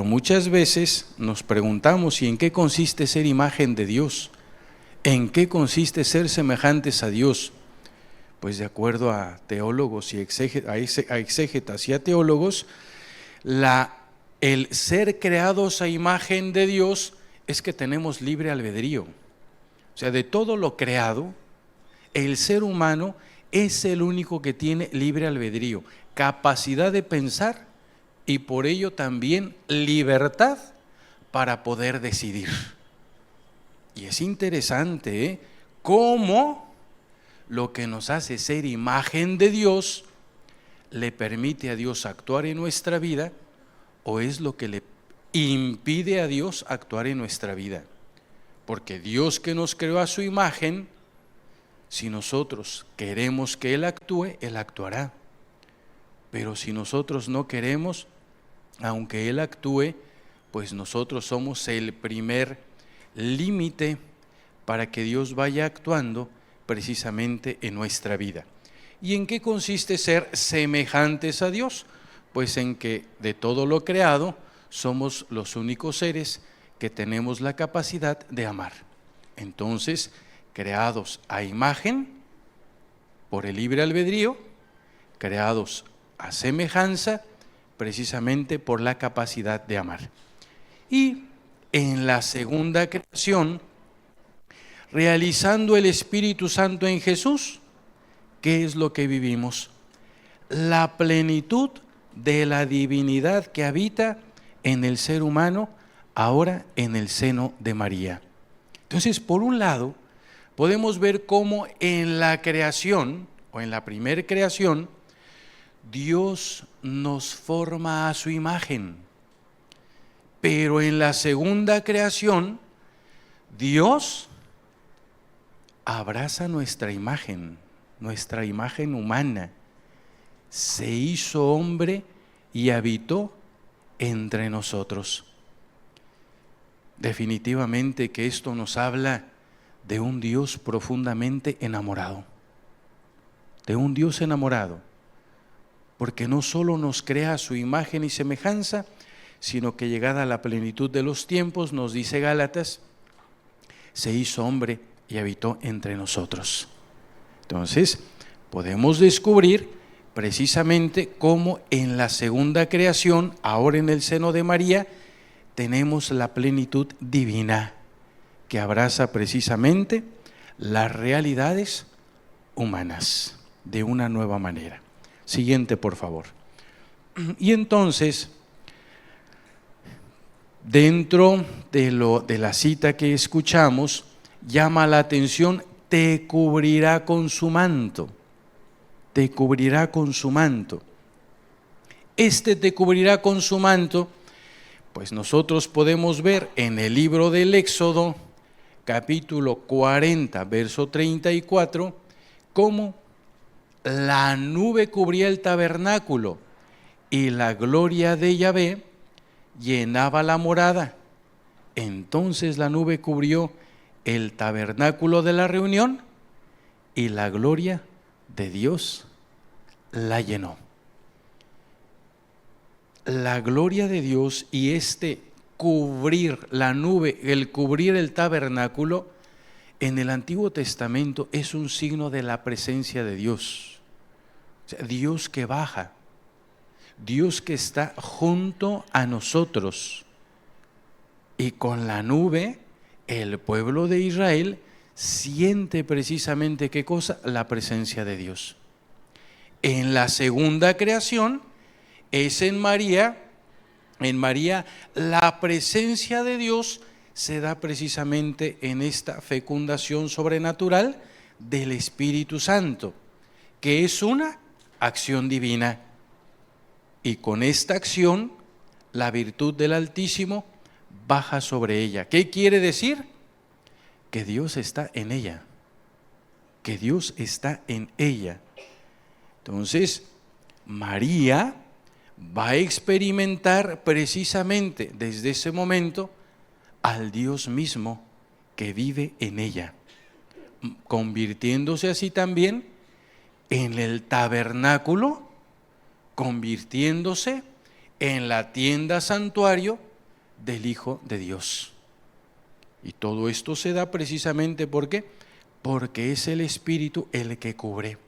muchas veces nos preguntamos, ¿y en qué consiste ser imagen de Dios? ¿En qué consiste ser semejantes a Dios? Pues de acuerdo a teólogos y exégetas y a teólogos, el ser creados a imagen de Dios es que tenemos libre albedrío. O sea, de todo lo creado, el ser humano es el único que tiene libre albedrío, capacidad de pensar y por ello también libertad para poder decidir. Y es interesante, cómo lo que nos hace ser imagen de Dios le permite a Dios actuar en nuestra vida o es lo que le impide a Dios actuar en nuestra vida. Porque Dios, que nos creó a su imagen, si nosotros queremos que Él actúe, Él actuará. Pero si nosotros no queremos, aunque Él actúe, pues nosotros somos el primer límite para que Dios vaya actuando precisamente en nuestra vida. ¿Y en qué consiste ser semejantes a Dios? Pues en que de todo lo creado somos los únicos seres que tenemos la capacidad de amar. Entonces, creados a imagen por el libre albedrío, creados a semejanza precisamente por la capacidad de amar. Y en la segunda creación, realizando el Espíritu Santo en Jesús, ¿qué es lo que vivimos? La plenitud de la divinidad que habita en el ser humano, ahora en el seno de María. Entonces, por un lado, podemos ver cómo en la creación, o en la primer creación, Dios nos forma a su imagen. Pero en la segunda creación, Dios abraza nuestra imagen humana. Se hizo hombre y habitó entre nosotros. Definitivamente que esto nos habla de un Dios profundamente enamorado. De un Dios enamorado. Porque no solo nos crea a su imagen y semejanza, sino que llegada a la plenitud de los tiempos, nos dice Gálatas, se hizo hombre y habitó entre nosotros. Entonces, podemos descubrir precisamente cómo en la segunda creación, ahora en el seno de María, tenemos la plenitud divina que abraza precisamente las realidades humanas de una nueva manera. Siguiente, por favor. Y entonces, dentro de la cita que escuchamos, llama la atención, te cubrirá con su manto. Te cubrirá con su manto. Te cubrirá con su manto, pues nosotros podemos ver en el libro del Éxodo, capítulo 40, verso 34, cómo la nube cubría el tabernáculo y la gloria de Yahvé llenaba la morada. Entonces la nube cubrió el tabernáculo de la reunión y la gloria de Dios la llenó. La gloria de Dios y cubrir la nube, el cubrir el tabernáculo, en el Antiguo Testamento es un signo de la presencia de Dios. O sea, Dios que baja, Dios que está junto a nosotros. Y con la nube, el pueblo de Israel siente precisamente ¿qué cosa? La presencia de Dios. En la segunda creación es en María la presencia de Dios se da precisamente en esta fecundación sobrenatural del Espíritu Santo, que es una acción divina. Y con esta acción, la virtud del Altísimo baja sobre ella. ¿Qué quiere decir? Que Dios está en ella. Que Dios está en ella. Entonces, María va a experimentar precisamente desde ese momento al Dios mismo que vive en ella, convirtiéndose así también en el tabernáculo, convirtiéndose en la tienda santuario del Hijo de Dios. Y todo esto se da precisamente ¿por qué? Porque es el Espíritu el que cubre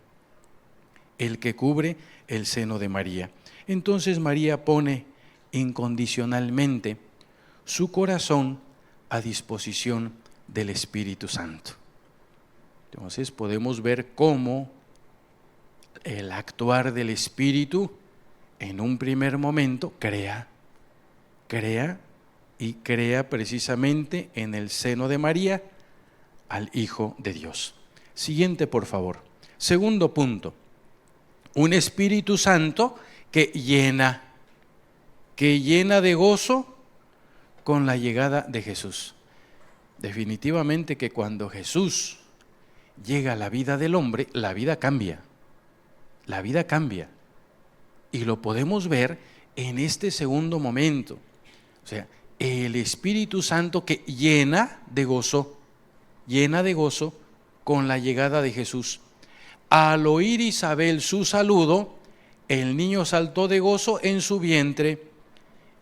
el seno de María. Entonces María pone incondicionalmente su corazón a disposición del Espíritu Santo. Entonces podemos ver cómo el actuar del Espíritu en un primer momento crea precisamente en el seno de María al Hijo de Dios. Siguiente, por favor. Segundo punto, un Espíritu Santo que llena de gozo con la llegada de Jesús. Definitivamente que cuando Jesús llega a la vida del hombre, la vida cambia. La vida cambia. Y lo podemos ver en este segundo momento. O sea, el Espíritu Santo que llena de gozo con la llegada de Jesús. Al oír Isabel su saludo, el niño saltó de gozo en su vientre.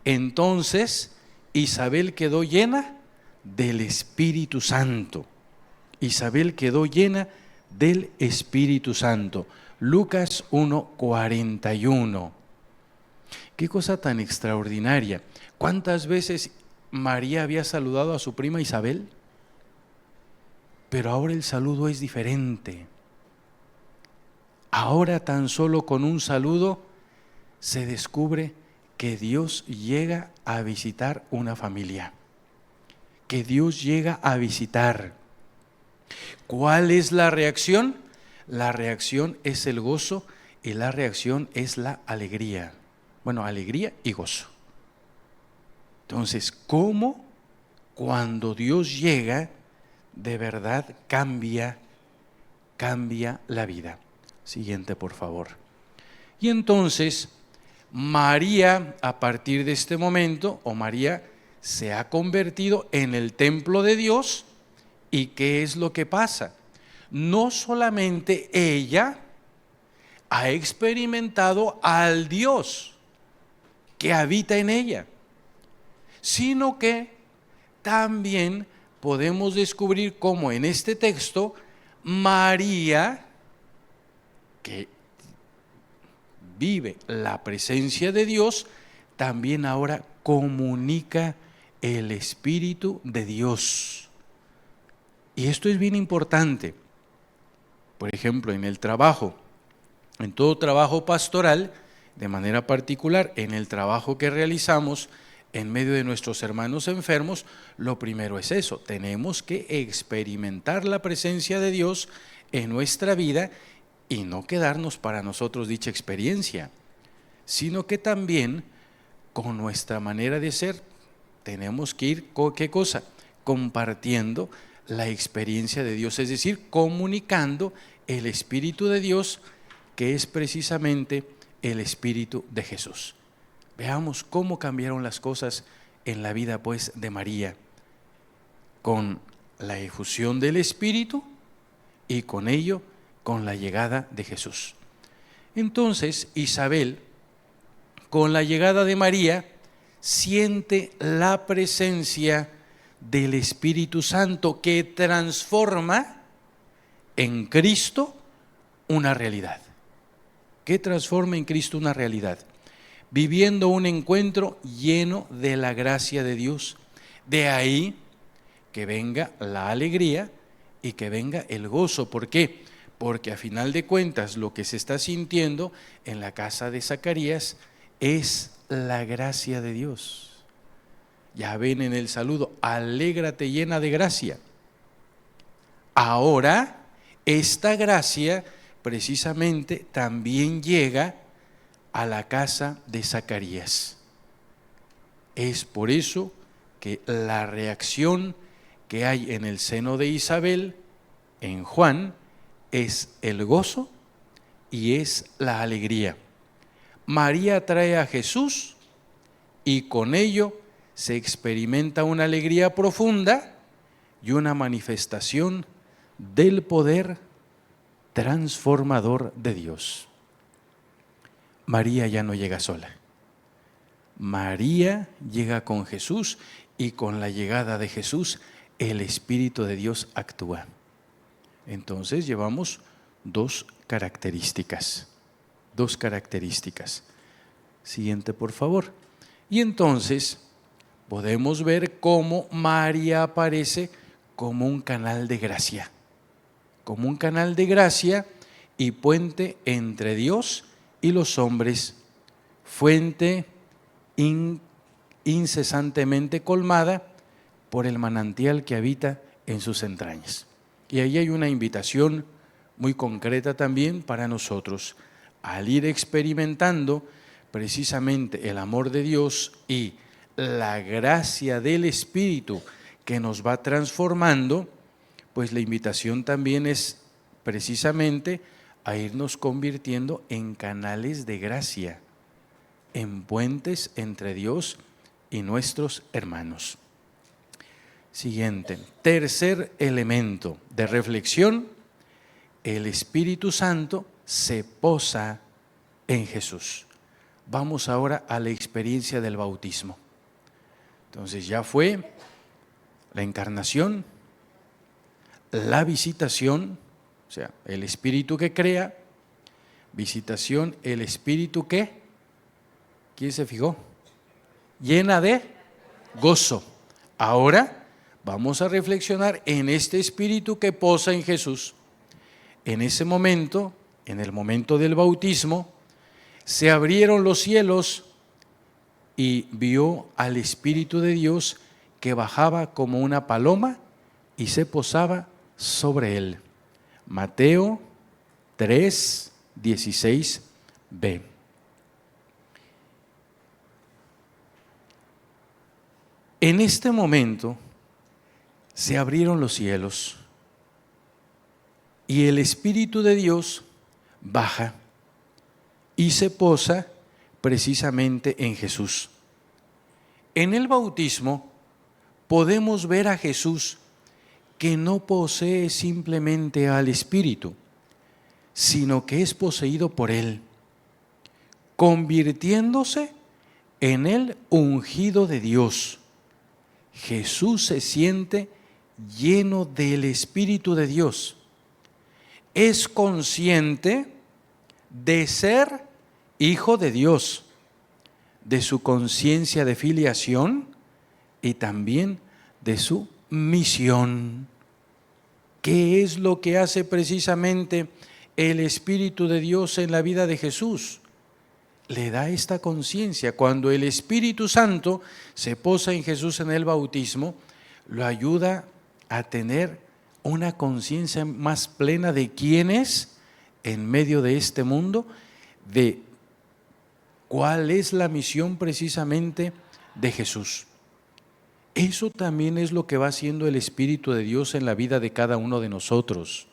Entonces Isabel quedó llena del Espíritu Santo. Isabel quedó llena del Espíritu Santo. Lucas 1:41. Qué cosa tan extraordinaria. ¿Cuántas veces María había saludado a su prima Isabel? Pero ahora el saludo es diferente. Ahora tan solo con un saludo se descubre que Dios llega a visitar una familia. Que Dios llega a visitar. ¿Cuál es la reacción? La reacción es el gozo y la reacción es la alegría. Bueno, alegría y gozo. Entonces, ¿cómo cuando Dios llega, de verdad cambia la vida? Siguiente, por favor. Y entonces, María, a partir de este momento, María se ha convertido en el templo de Dios. ¿Y qué es lo que pasa? No solamente ella ha experimentado al Dios que habita en ella, sino que también podemos descubrir cómo en este texto María, que vive la presencia de Dios, también ahora comunica el Espíritu de Dios. Y esto es bien importante. Por ejemplo, en el trabajo, en todo trabajo pastoral, de manera particular, en el trabajo que realizamos en medio de nuestros hermanos enfermos, lo primero es eso, tenemos que experimentar la presencia de Dios en nuestra vida y no quedarnos para nosotros dicha experiencia, sino que también con nuestra manera de ser tenemos que ir, ¿qué cosa? Compartiendo la experiencia de Dios, es decir, comunicando el Espíritu de Dios, que es precisamente el Espíritu de Jesús. Veamos cómo cambiaron las cosas en la vida pues de María, con la efusión del Espíritu y con ello, con la llegada de Jesús. Entonces Isabel, con la llegada de María, siente la presencia del Espíritu Santo que transforma en Cristo una realidad. Que transforma en Cristo una realidad, viviendo un encuentro lleno de la gracia de Dios. De ahí que venga la alegría y que venga el gozo. ¿Por qué? Porque a final de cuentas lo que se está sintiendo en la casa de Zacarías es la gracia de Dios. Ya ven en el saludo, alégrate llena de gracia. Ahora, esta gracia precisamente también llega a la casa de Zacarías. Es por eso que la reacción que hay en el seno de Isabel, en Juan, es el gozo y es la alegría. María trae a Jesús y con ello se experimenta una alegría profunda y una manifestación del poder transformador de Dios. María ya no llega sola. María llega con Jesús y con la llegada de Jesús el Espíritu de Dios actúa. Entonces llevamos dos características. Siguiente, por favor. Y entonces podemos ver cómo María aparece como un canal de gracia. Como un canal de gracia y puente entre Dios y los hombres. Fuente incesantemente colmada por el manantial que habita en sus entrañas. Y ahí hay una invitación muy concreta también para nosotros, al ir experimentando precisamente el amor de Dios y la gracia del Espíritu que nos va transformando, pues la invitación también es precisamente a irnos convirtiendo en canales de gracia, en puentes entre Dios y nuestros hermanos. Siguiente, tercer elemento de reflexión: el Espíritu Santo se posa en Jesús. Vamos ahora a la experiencia del bautismo. Entonces ya fue la encarnación, la visitación, o sea, el Espíritu que crea, visitación, el Espíritu que, ¿quién se fijó? Llena de gozo. Ahora vamos a reflexionar en este Espíritu que posa en Jesús. En ese momento, en el momento del bautismo, se abrieron los cielos y vio al Espíritu de Dios que bajaba como una paloma y se posaba sobre él. Mateo 3, 16b. En este momento se abrieron los cielos y el Espíritu de Dios baja y se posa precisamente en Jesús. En el bautismo podemos ver a Jesús que no posee simplemente al Espíritu, sino que es poseído por Él, convirtiéndose en el ungido de Dios. Jesús se siente lleno del Espíritu de Dios. Es consciente de ser hijo de Dios, de su conciencia de filiación y también de su misión. ¿Qué es lo que hace precisamente el Espíritu de Dios en la vida de Jesús? Le da esta conciencia. Cuando el Espíritu Santo se posa en Jesús en el bautismo, lo ayuda a tener una conciencia más plena de quién es en medio de este mundo, de cuál es la misión precisamente de Jesús. Eso también es lo que va haciendo el Espíritu de Dios en la vida de cada uno de nosotros.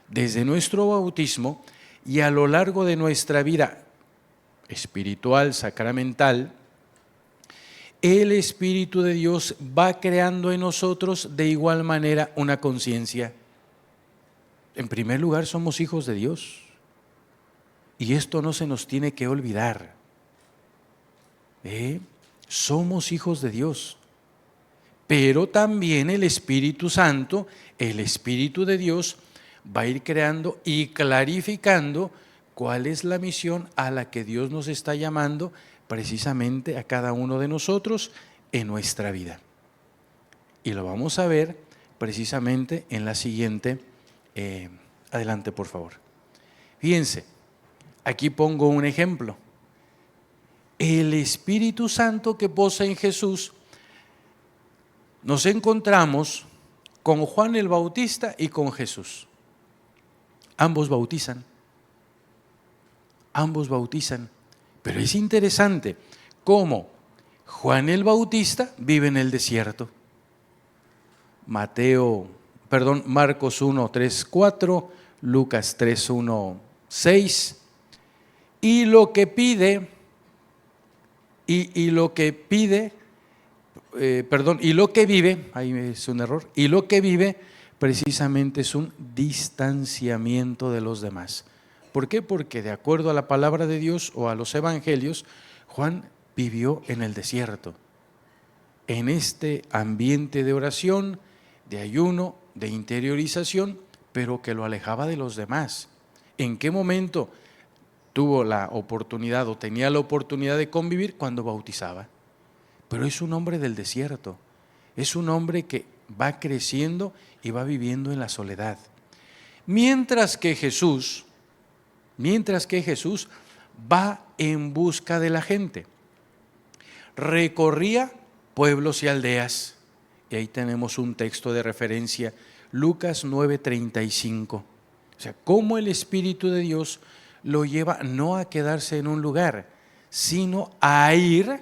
Desde nuestro bautismo y a lo largo de nuestra vida espiritual, sacramental, el Espíritu de Dios va creando en nosotros de igual manera una conciencia. En primer lugar, somos hijos de Dios. Y esto no se nos tiene que olvidar. Somos hijos de Dios. Pero también el Espíritu Santo, el Espíritu de Dios, va a ir creando y clarificando cuál es la misión a la que Dios nos está llamando precisamente a cada uno de nosotros en nuestra vida. Y lo vamos a ver precisamente en la siguiente. Adelante, por favor. Fíjense, aquí pongo un ejemplo. El Espíritu Santo que posa en Jesús, nos encontramos con Juan el Bautista y con Jesús. Ambos bautizan, pero es interesante cómo Juan el Bautista vive en el desierto. Marcos 1, 3, 4, Lucas 3, 1, 6, y lo que pide, y lo que vive, ahí es un error, y lo que vive precisamente es un distanciamiento de los demás. ¿Por qué? Porque de acuerdo a la palabra de Dios o a los evangelios, Juan vivió en el desierto, en este ambiente de oración, de ayuno, de interiorización, pero que lo alejaba de los demás. ¿En qué momento tuvo la oportunidad o tenía la oportunidad de convivir? Cuando bautizaba. Pero es un hombre del desierto, es un hombre que va creciendo y va viviendo en la soledad. Mientras que Jesús va en busca de la gente. Recorría pueblos y aldeas. Y ahí tenemos un texto de referencia, Lucas 9:35. O sea, cómo el Espíritu de Dios lo lleva no a quedarse en un lugar, sino a ir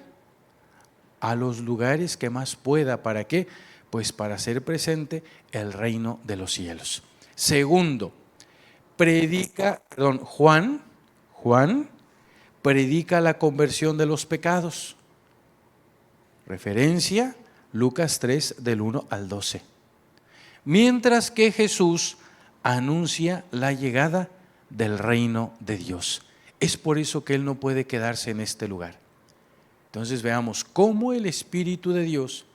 a los lugares que más pueda. ¿Para qué? Pues para hacer presente el reino de los cielos. Segundo, Juan predica la conversión de los pecados. Referencia, Lucas 3, del 1 al 12. Mientras que Jesús anuncia la llegada del reino de Dios. Es por eso que Él no puede quedarse en este lugar. Entonces veamos cómo el Espíritu de Dios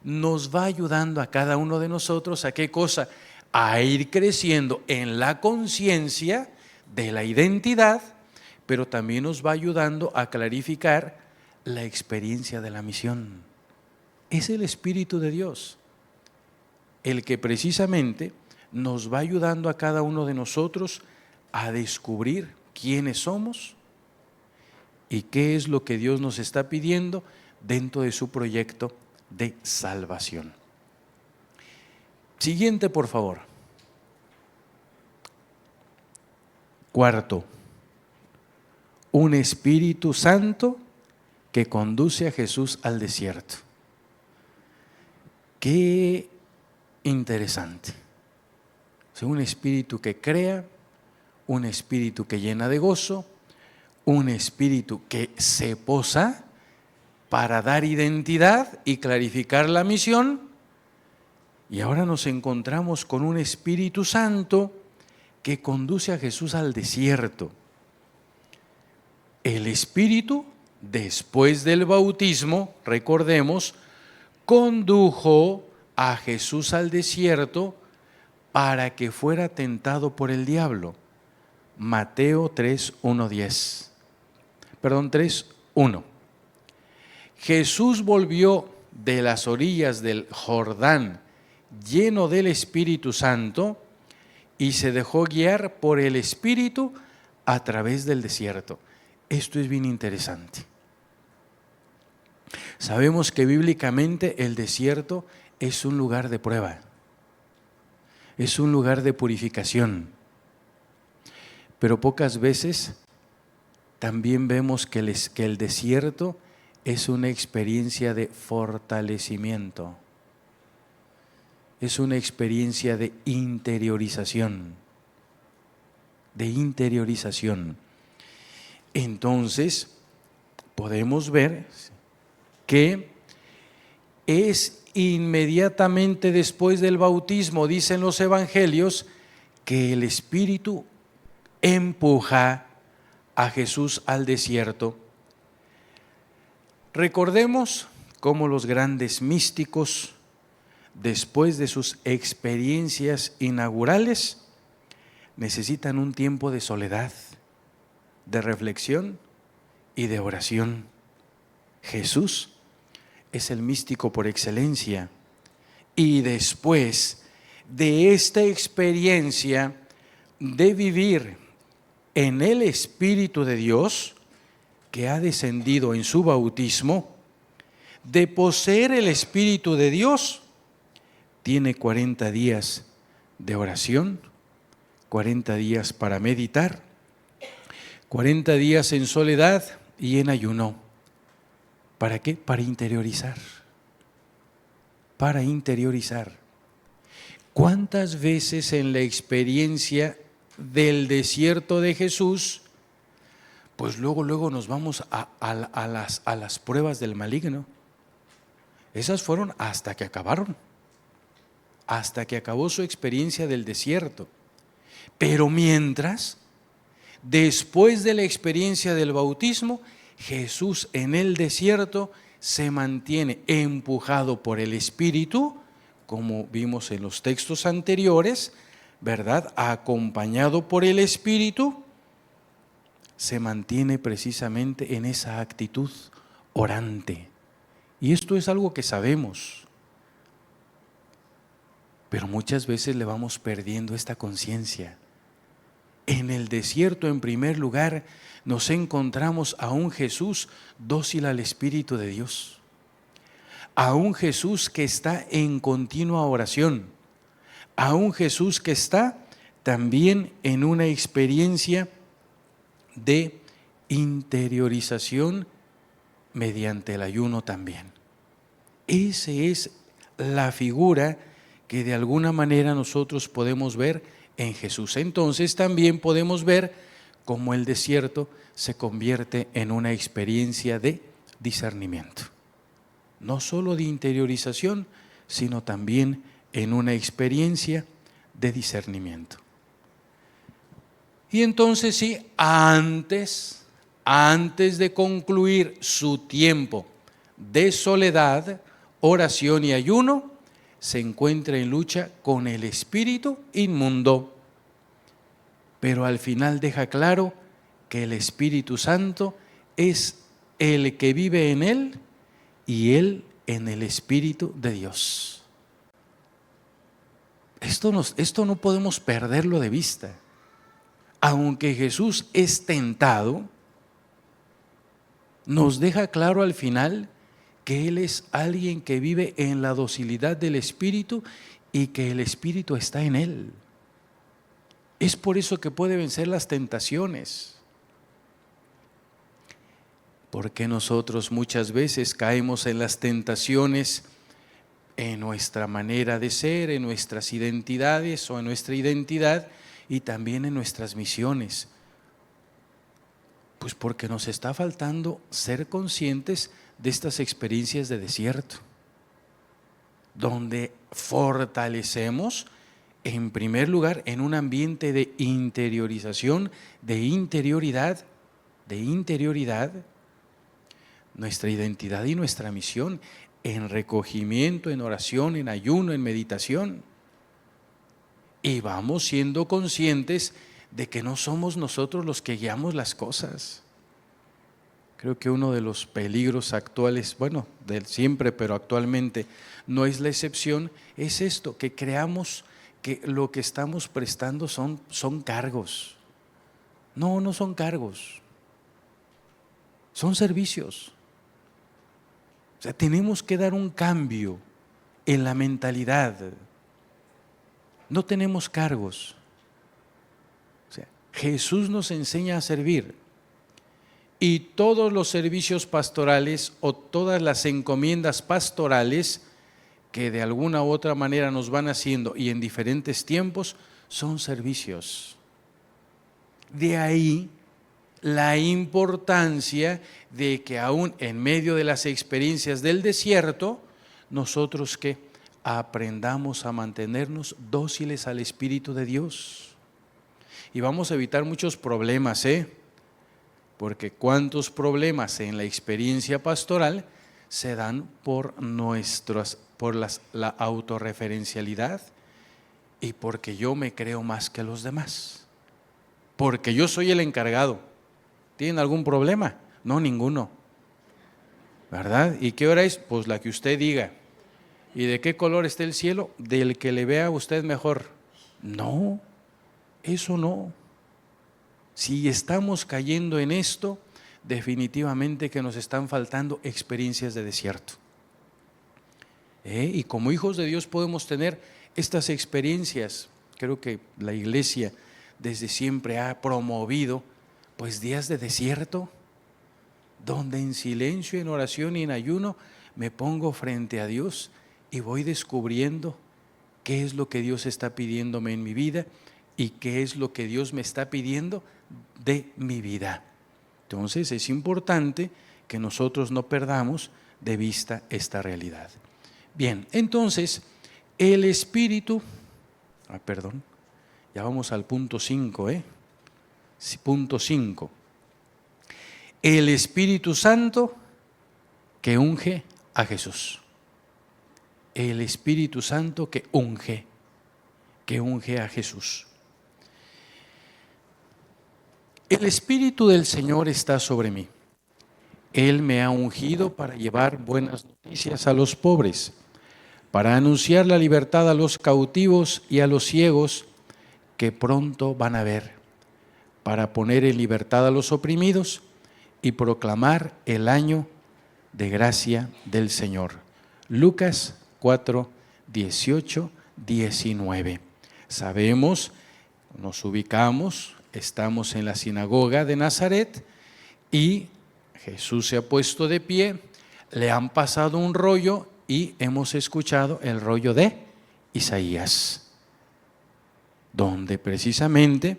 nos va ayudando a cada uno de nosotros, ¿a qué cosa? A ir creciendo en la conciencia de la identidad, pero también nos va ayudando a clarificar la experiencia de la misión. Es el Espíritu de Dios el que precisamente nos va ayudando a cada uno de nosotros a descubrir quiénes somos y qué es lo que Dios nos está pidiendo dentro de su proyecto de salvación. Siguiente, por favor. Cuarto, un Espíritu Santo que conduce a Jesús al desierto. Qué interesante. O sea, un espíritu que crea, un espíritu que llena de gozo, un espíritu que se posa para dar identidad y clarificar la misión. Y ahora nos encontramos con un Espíritu Santo que conduce a Jesús al desierto. El Espíritu, después del bautismo, recordemos, condujo a Jesús al desierto para que fuera tentado por el diablo. Mateo 3:1. Jesús volvió de las orillas del Jordán lleno del Espíritu Santo y se dejó guiar por el Espíritu a través del desierto. Esto es bien interesante. Sabemos que bíblicamente el desierto es un lugar de prueba, es un lugar de purificación, pero pocas veces también vemos que el desierto es una experiencia de fortalecimiento, es una experiencia de interiorización, Entonces, podemos ver que es inmediatamente después del bautismo, dicen los evangelios, que el Espíritu empuja a Jesús al desierto. Recordemos cómo los grandes místicos, después de sus experiencias inaugurales, necesitan un tiempo de soledad, de reflexión y de oración. Jesús es el místico por excelencia. Y después de esta experiencia de vivir en el Espíritu de Dios, que ha descendido en su bautismo, de poseer el Espíritu de Dios, tiene 40 días de oración, 40 días para meditar, 40 días en soledad y en ayuno. ¿Para qué? Para interiorizar. ¿Cuántas veces en la experiencia del desierto de Jesús, pues luego nos vamos a las pruebas del maligno? Esas fueron hasta que acabaron, hasta que acabó su experiencia del desierto. Pero mientras, después de la experiencia del bautismo, Jesús en el desierto se mantiene empujado por el Espíritu, como vimos en los textos anteriores, ¿verdad? Acompañado por el Espíritu, se mantiene precisamente en esa actitud orante. Y esto es algo que sabemos, pero muchas veces le vamos perdiendo esta conciencia. En el desierto, en primer lugar, nos encontramos a un Jesús dócil al Espíritu de Dios, a un Jesús que está en continua oración, a un Jesús que está también en una experiencia de interiorización mediante el ayuno también. Esa es la figura que de alguna manera nosotros podemos ver en Jesús. Entonces también podemos ver cómo el desierto se convierte en una experiencia de discernimiento. No solo de interiorización, sino también en una experiencia de discernimiento. Y entonces sí, antes de concluir su tiempo de soledad, oración y ayuno, se encuentra en lucha con el espíritu inmundo. Pero al final deja claro que el Espíritu Santo es el que vive en él y él en el Espíritu de Dios. Esto no podemos perderlo de vista. Aunque Jesús es tentado, nos deja claro al final que Él es alguien que vive en la docilidad del Espíritu y que el Espíritu está en Él. Es por eso que puede vencer las tentaciones. Porque nosotros muchas veces caemos en las tentaciones en nuestra manera de ser, en nuestras identidades o en nuestra identidad y también en nuestras misiones. Pues porque nos está faltando ser conscientes de estas experiencias de desierto, donde fortalecemos, en primer lugar, en un ambiente de interiorización, de interioridad, nuestra identidad y nuestra misión, en recogimiento, en oración, en ayuno, en meditación. Y vamos siendo conscientes de que no somos nosotros los que guiamos las cosas. Creo que uno de los peligros actuales, bueno, de siempre, pero actualmente no es la excepción, es esto, que creamos que lo que estamos prestando son cargos. No, no son cargos, son servicios. O sea, tenemos que dar un cambio en la mentalidad. No tenemos cargos. O sea, Jesús nos enseña a servir. Y todos los servicios pastorales o todas las encomiendas pastorales que de alguna u otra manera nos van haciendo y en diferentes tiempos son servicios. De ahí la importancia de que aún en medio de las experiencias del desierto, nosotros que aprendamos a mantenernos dóciles al Espíritu de Dios. Y vamos a evitar muchos problemas, porque cuántos problemas en la experiencia pastoral se dan por la autorreferencialidad y porque yo me creo más que los demás, porque yo soy el encargado. ¿Tienen algún problema? No, ninguno, ¿verdad? ¿Y qué hora es? Pues la que usted diga. ¿Y de qué color está el cielo? Del que le vea a usted mejor. No, eso no. Si estamos cayendo en esto, definitivamente que nos están faltando experiencias de desierto. Y como hijos de Dios podemos tener estas experiencias. Creo que la iglesia desde siempre ha promovido pues días de desierto, donde en silencio, en oración y en ayuno me pongo frente a Dios y voy descubriendo qué es lo que Dios está pidiéndome en mi vida y qué es lo que Dios me está pidiendo de mi vida. Entonces es importante que nosotros no perdamos de vista esta realidad. Bien, entonces el Espíritu, ya vamos al punto 5, Punto 5. el Espíritu Santo que unge a Jesús. El Espíritu Santo que unge a Jesús. El Espíritu del Señor está sobre mí. Él me ha ungido para llevar buenas noticias a los pobres, para anunciar la libertad a los cautivos y a los ciegos que pronto van a ver, para poner en libertad a los oprimidos y proclamar el año de gracia del Señor. Lucas 4, 18, 19. Sabemos, nos ubicamos, estamos en la sinagoga de Nazaret y Jesús se ha puesto de pie, le han pasado un rollo y hemos escuchado el rollo de Isaías, donde precisamente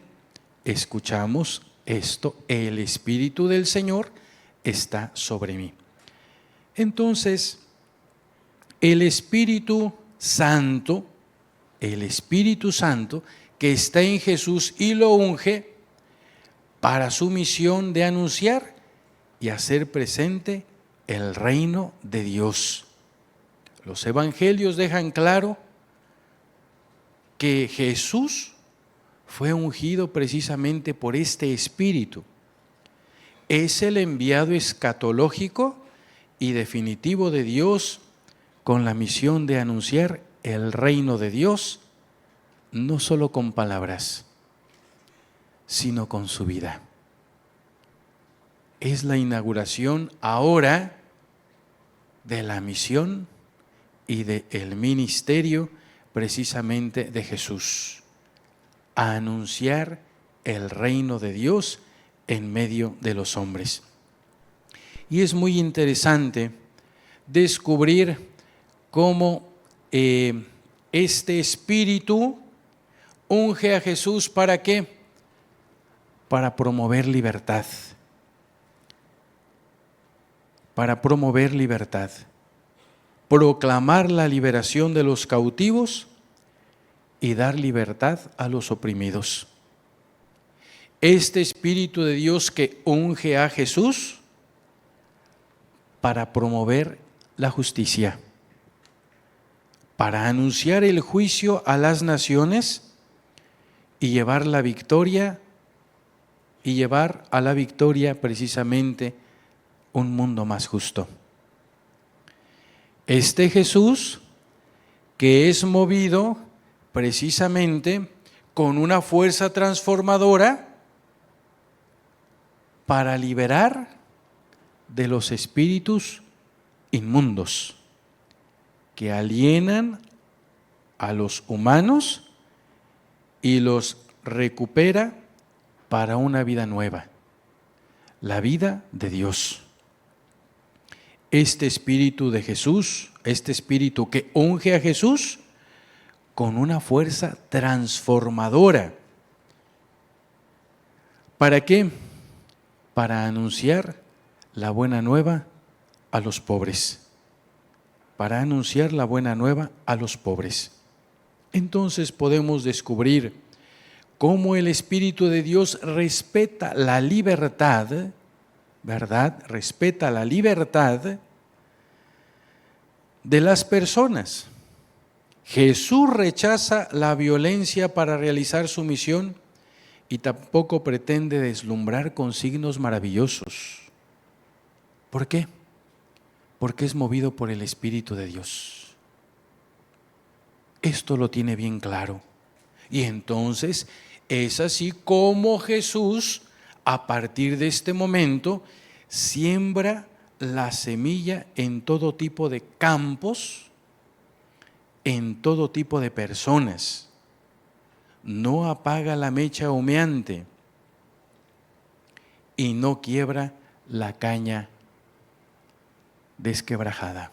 escuchamos esto: el Espíritu del Señor está sobre mí. Entonces, el Espíritu Santo que está en Jesús y lo unge para su misión de anunciar y hacer presente el reino de Dios. Los evangelios dejan claro que Jesús fue ungido precisamente por este Espíritu. Es el enviado escatológico y definitivo de Dios con la misión de anunciar el reino de Dios, no solo con palabras, sino con su vida. Es la inauguración ahora de la misión y del ministerio precisamente de Jesús, a anunciar el reino de Dios en medio de los hombres. Y es muy interesante descubrir cómo este Espíritu unge a Jesús. ¿Para qué? Para promover libertad. Para promover libertad. Proclamar la liberación de los cautivos y dar libertad a los oprimidos. Este Espíritu de Dios que unge a Jesús para promover la justicia, para anunciar el juicio a las naciones y llevar la victoria, y llevar a la victoria precisamente un mundo más justo. Este Jesús que es movido precisamente con una fuerza transformadora para liberar de los espíritus inmundos que alienan a los humanos y los recupera para una vida nueva, la vida de Dios. Este Espíritu de Jesús, este Espíritu que unge a Jesús con una fuerza transformadora. ¿Para qué? Para anunciar la buena nueva a los pobres. Para anunciar la buena nueva a los pobres. Entonces podemos descubrir cómo el Espíritu de Dios respeta la libertad, ¿verdad? Respeta la libertad de las personas. Jesús rechaza la violencia para realizar su misión y tampoco pretende deslumbrar con signos maravillosos. ¿Por qué? Porque es movido por el Espíritu de Dios. Esto lo tiene bien claro. Y entonces es así como Jesús, a partir de este momento, siembra la semilla en todo tipo de campos, en todo tipo de personas. No apaga la mecha humeante y no quiebra la caña desquebrajada.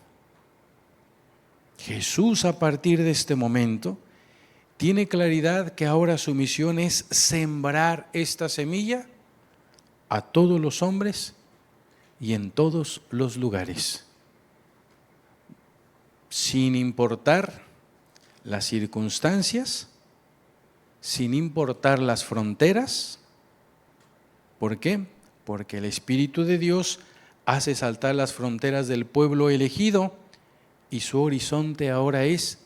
Jesús, a partir de este momento, tiene claridad que ahora su misión es sembrar esta semilla a todos los hombres y en todos los lugares, sin importar las circunstancias, sin importar las fronteras. ¿Por qué? porque el Espíritu de Dios hace saltar las fronteras del pueblo elegido y su horizonte ahora es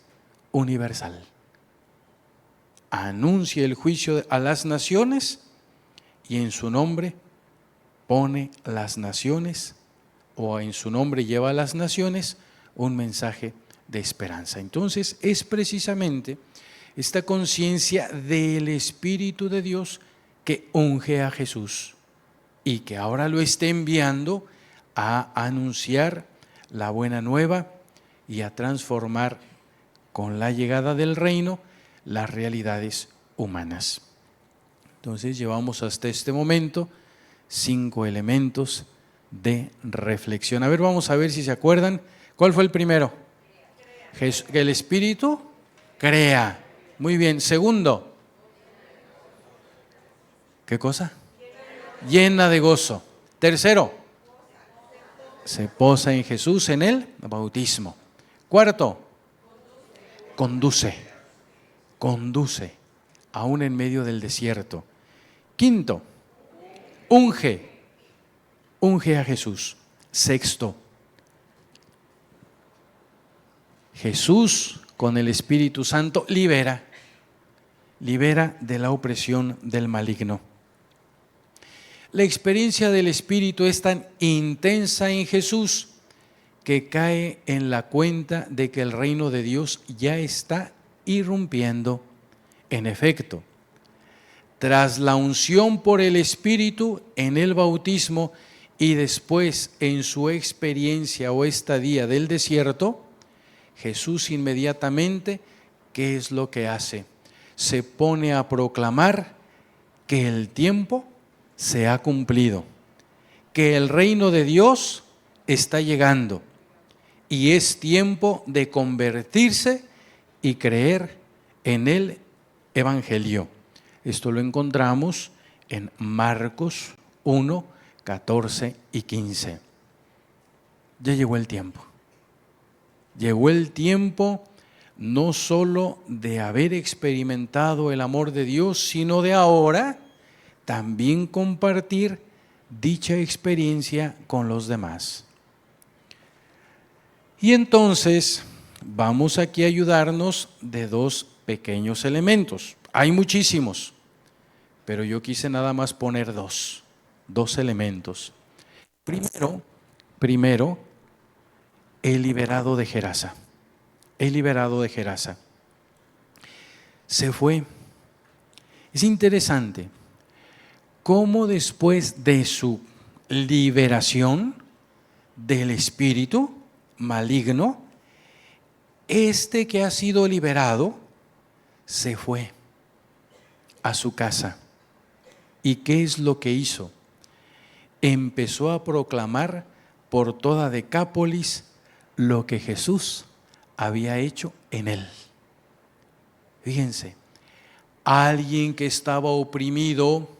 universal. Anuncia el juicio a las naciones y en su nombre pone las naciones, o en su nombre lleva a las naciones un mensaje de esperanza. Entonces es precisamente esta conciencia del Espíritu de Dios que unge a Jesús y que ahora lo está enviando a anunciar la buena nueva y a transformar con la llegada del reino las realidades humanas. Entonces llevamos hasta este momento 5 elementos de reflexión. A ver, vamos a ver si se acuerdan. ¿Cuál fue el primero? Que el Espíritu crea. Muy bien. Segundo, ¿qué cosa? Llena de gozo. Tercero, se posa en Jesús en el bautismo. Cuarto, conduce aún en medio del desierto. Quinto, unge a Jesús. Sexto, Jesús con el Espíritu Santo libera de la opresión del maligno. La experiencia del Espíritu es tan intensa en Jesús que cae en la cuenta de que el reino de Dios ya está irrumpiendo. En efecto, tras la unción por el Espíritu en el bautismo y después en su experiencia o estadía del desierto, Jesús inmediatamente, ¿qué es lo que hace? Se pone a proclamar que el tiempo se ha cumplido, que el reino de Dios está llegando y es tiempo de convertirse y creer en el Evangelio. Esto lo encontramos en Marcos 1, 14 y 15. Ya llegó el tiempo. Llegó el tiempo no solo de haber experimentado el amor de Dios, sino de ahora también compartir dicha experiencia con los demás. Y entonces vamos aquí a ayudarnos de 2 pequeños elementos. Hay muchísimos, pero yo quise nada más poner 2 elementos. Primero, el liberado de Gerasa. Se fue. Es interesante cómo después de su liberación del espíritu maligno, este que ha sido liberado se fue a su casa. ¿Y qué es lo que hizo? Empezó a proclamar por toda Decápolis lo que Jesús había hecho en él. Fíjense, alguien que estaba oprimido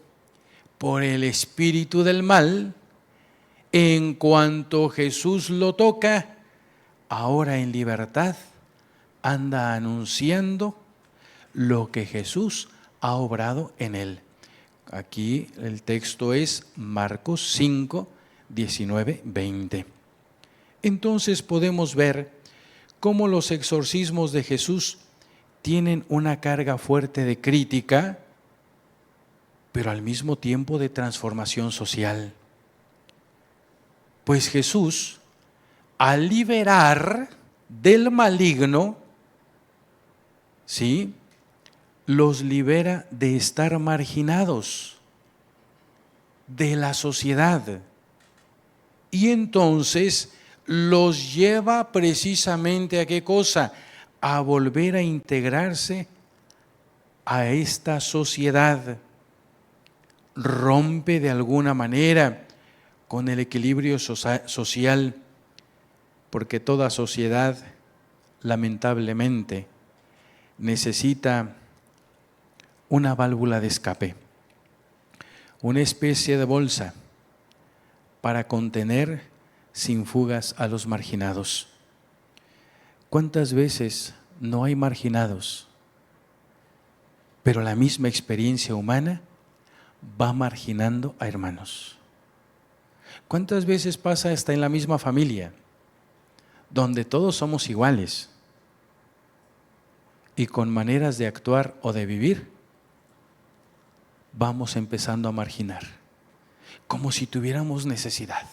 por el espíritu del mal, en cuanto Jesús lo toca, ahora en libertad, anda anunciando lo que Jesús ha obrado en él. Aquí el texto es Marcos 5, 19, 20. Entonces podemos ver cómo los exorcismos de Jesús tienen una carga fuerte de crítica, pero al mismo tiempo de transformación social. Pues Jesús, al liberar del maligno, ¿sí?, los libera de estar marginados de la sociedad. Y entonces los lleva precisamente ¿a qué cosa? A volver a integrarse a esta sociedad. Rompe de alguna manera con el equilibrio social, porque toda sociedad, lamentablemente, necesita una válvula de escape, una especie de bolsa para contener sin fugas a los marginados. ¿Cuántas veces no hay marginados, pero la misma experiencia humana va marginando a hermanos? ¿Cuántas veces pasa hasta en la misma familia, donde todos somos iguales y con maneras de actuar o de vivir vamos empezando a marginar, como si tuviéramos necesidad?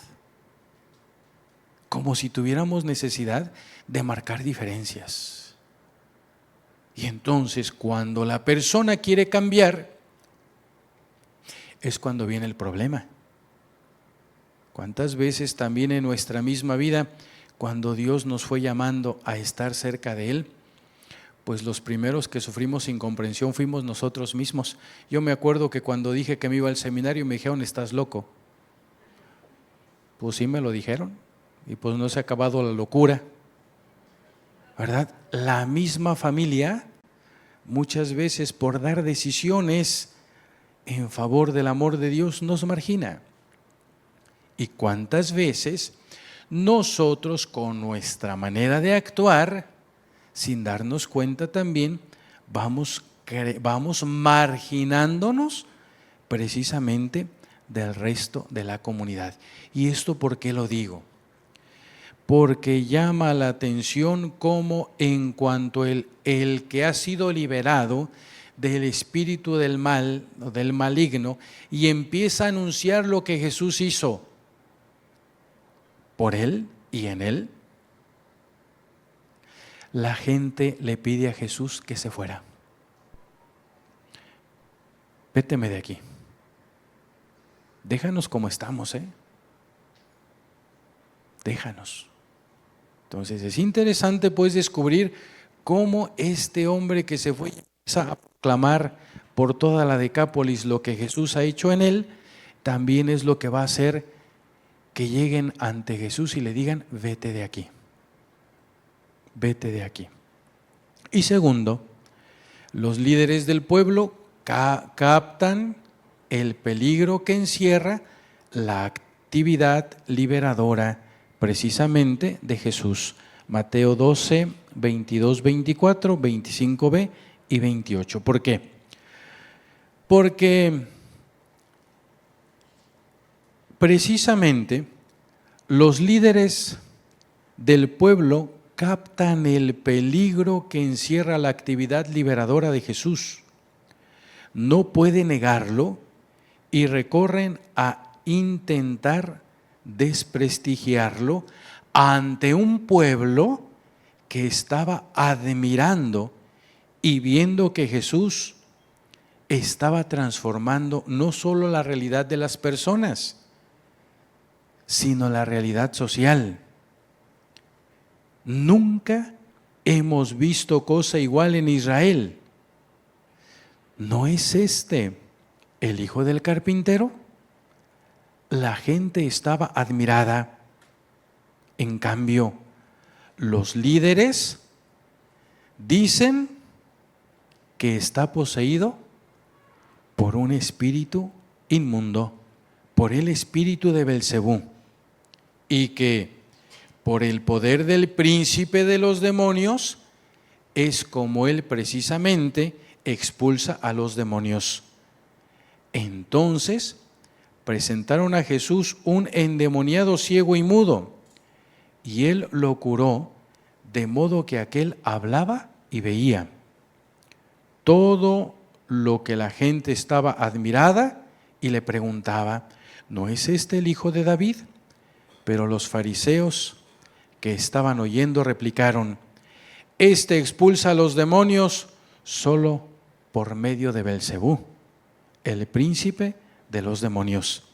Como si tuviéramos necesidad de marcar diferencias. Y entonces cuando la persona quiere cambiar, es cuando viene el problema. ¿Cuántas veces también en nuestra misma vida, cuando Dios nos fue llamando a estar cerca de Él, pues los primeros que sufrimos incomprensión fuimos nosotros mismos? Yo me acuerdo que cuando dije que me iba al seminario me dijeron, ¿estás loco? Pues sí me lo dijeron. Y pues no se ha acabado la locura, ¿verdad? La misma familia, muchas veces por dar decisiones en favor del amor de Dios, nos margina. ¿Y cuántas veces nosotros con nuestra manera de actuar, sin darnos cuenta también, vamos marginándonos precisamente del resto de la comunidad? ¿Y esto por qué lo digo? Porque llama la atención cómo en cuanto el que ha sido liberado del espíritu del mal, del maligno, y empieza a anunciar lo que Jesús hizo por él y en él, la gente le pide a Jesús que se fuera. Véteme de aquí. Déjanos como estamos, Déjanos. Entonces es interesante pues descubrir cómo este hombre que se fue a proclamar por toda la Decápolis lo que Jesús ha hecho en él, también es lo que va a hacer que lleguen ante Jesús y le digan, vete de aquí, vete de aquí. Y segundo, los líderes del pueblo captan el peligro que encierra la actividad liberadora precisamente de Jesús. Mateo 12, 22, 24, 25b y 28. ¿Por qué? Porque precisamente los líderes del pueblo captan el peligro que encierra la actividad liberadora de Jesús. No pueden negarlo y recorren a intentar desprestigiarlo ante un pueblo que estaba admirando y viendo que Jesús estaba transformando no solo la realidad de las personas, sino la realidad social. Nunca hemos visto cosa igual en Israel. ¿No es este el hijo del carpintero? La gente estaba admirada. En cambio, los líderes dicen que está poseído por un espíritu inmundo, por el espíritu de Belcebú, y que por el poder del príncipe de los demonios es como él precisamente expulsa a los demonios. Entonces presentaron a Jesús un endemoniado ciego y mudo, y él lo curó, de modo que aquél hablaba y veía. Todo lo que la gente estaba admirada y le preguntaba, ¿no es este el hijo de David? Pero los fariseos que estaban oyendo replicaron, este expulsa a los demonios solo por medio de Belcebú, el príncipe de los demonios.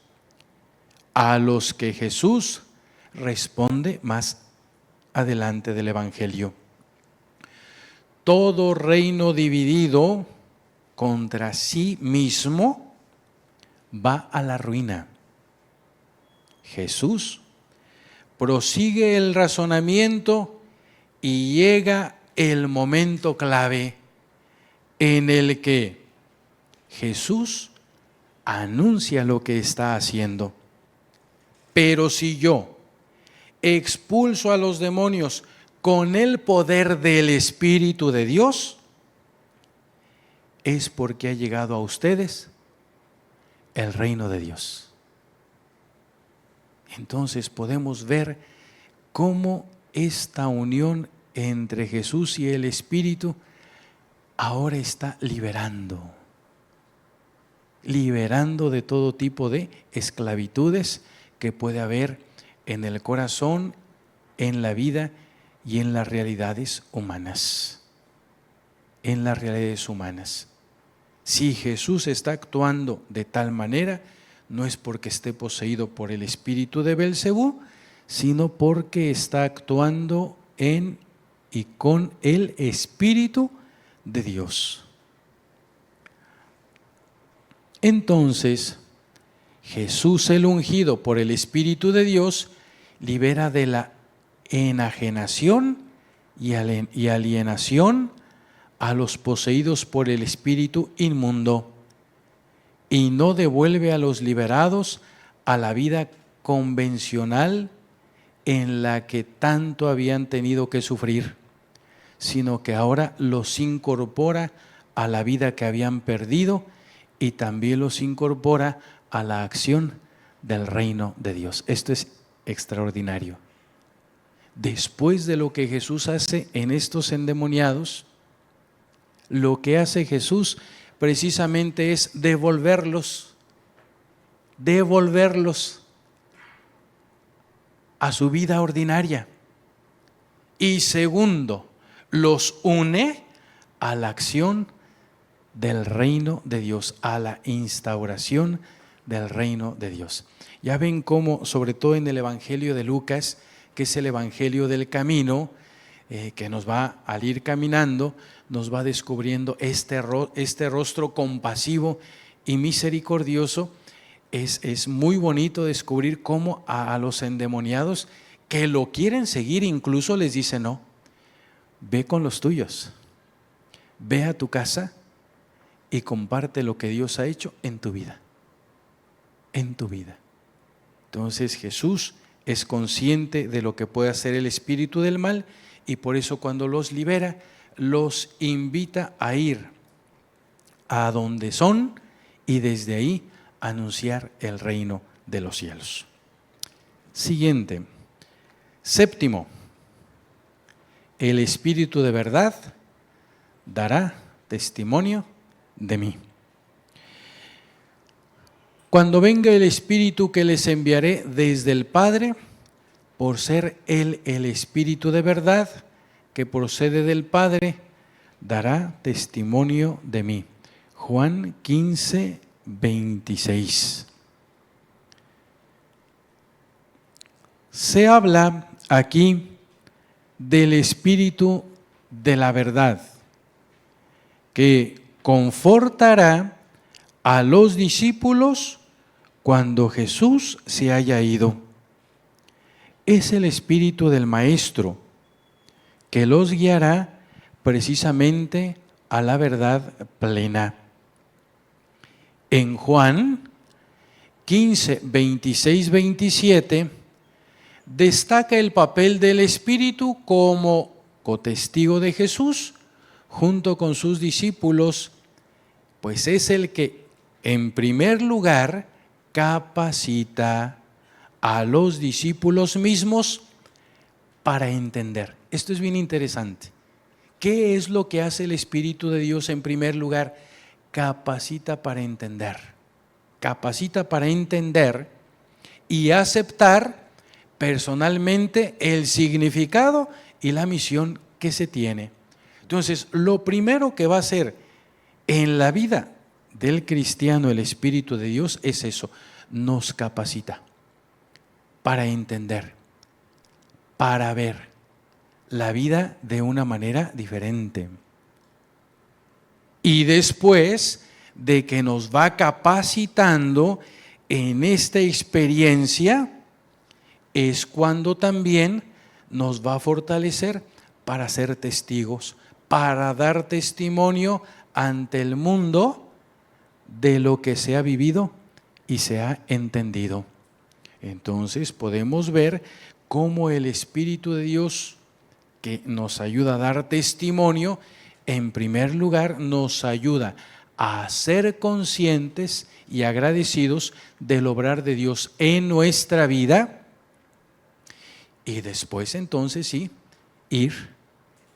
A los que Jesús responde más adelante del Evangelio. Todo reino dividido contra sí mismo va a la ruina. Jesús prosigue el razonamiento y llega el momento clave en el que Jesús anuncia lo que está haciendo. Pero si yo expulso a los demonios con el poder del Espíritu de Dios, es porque ha llegado a ustedes el reino de Dios. Entonces podemos ver cómo esta unión entre Jesús y el Espíritu ahora está liberando de todo tipo de esclavitudes que puede haber en el corazón, en la vida y en las realidades humanas. En las realidades humanas. Si Jesús está actuando de tal manera, no es porque esté poseído por el espíritu de Belcebú, sino porque está actuando en y con el Espíritu de Dios. Entonces, Jesús el ungido por el Espíritu de Dios libera de la enajenación y alienación a los poseídos por el espíritu inmundo y no devuelve a los liberados a la vida convencional en la que tanto habían tenido que sufrir, sino que ahora los incorpora a la vida que habían perdido y también los incorpora a la acción del reino de Dios. Esto es extraordinario. Después de lo que Jesús hace en estos endemoniados, lo que hace Jesús precisamente es devolverlos a su vida ordinaria. Y segundo, los une a la acción del reino de Dios, a la instauración del reino de Dios. Ya ven cómo, sobre todo en el Evangelio de Lucas, que es el Evangelio del camino, que nos va al ir caminando, nos va descubriendo este rostro compasivo y misericordioso. Es muy bonito descubrir cómo a los endemoniados que lo quieren seguir incluso les dice: no, ve con los tuyos, ve a tu casa y comparte lo que Dios ha hecho en tu vida. En tu vida. Entonces Jesús es consciente de lo que puede hacer el espíritu del mal y por eso cuando los libera, los invita a ir a donde son y desde ahí anunciar el reino de los cielos. Siguiente. Séptimo, el Espíritu de verdad dará testimonio de mí. Cuando venga el Espíritu que les enviaré desde el Padre, por ser Él el Espíritu de verdad que procede del Padre, dará testimonio de mí. Juan 15, 26. Se habla aquí del Espíritu de la verdad, que confortará a los discípulos cuando Jesús se haya ido. Es el Espíritu del Maestro que los guiará precisamente a la verdad plena. En Juan 15, 26, 27 destaca el papel del Espíritu como cotestigo de Jesús junto con sus discípulos, pues es el que en primer lugar capacita a los discípulos mismos para entender. Esto es bien interesante. ¿Qué es lo que hace el Espíritu de Dios en primer lugar? Capacita para entender. Capacita para entender y aceptar personalmente el significado y la misión que se tiene. Entonces, lo primero que va a hacer en la vida del cristiano el Espíritu de Dios es eso, nos capacita para entender, para ver la vida de una manera diferente. Y después de que nos va capacitando en esta experiencia, es cuando también nos va a fortalecer para ser testigos, para dar testimonio ante el mundo de lo que se ha vivido y se ha entendido. Entonces podemos ver cómo el Espíritu de Dios, que nos ayuda a dar testimonio, en primer lugar nos ayuda a ser conscientes y agradecidos del obrar de Dios en nuestra vida, y después entonces sí, ir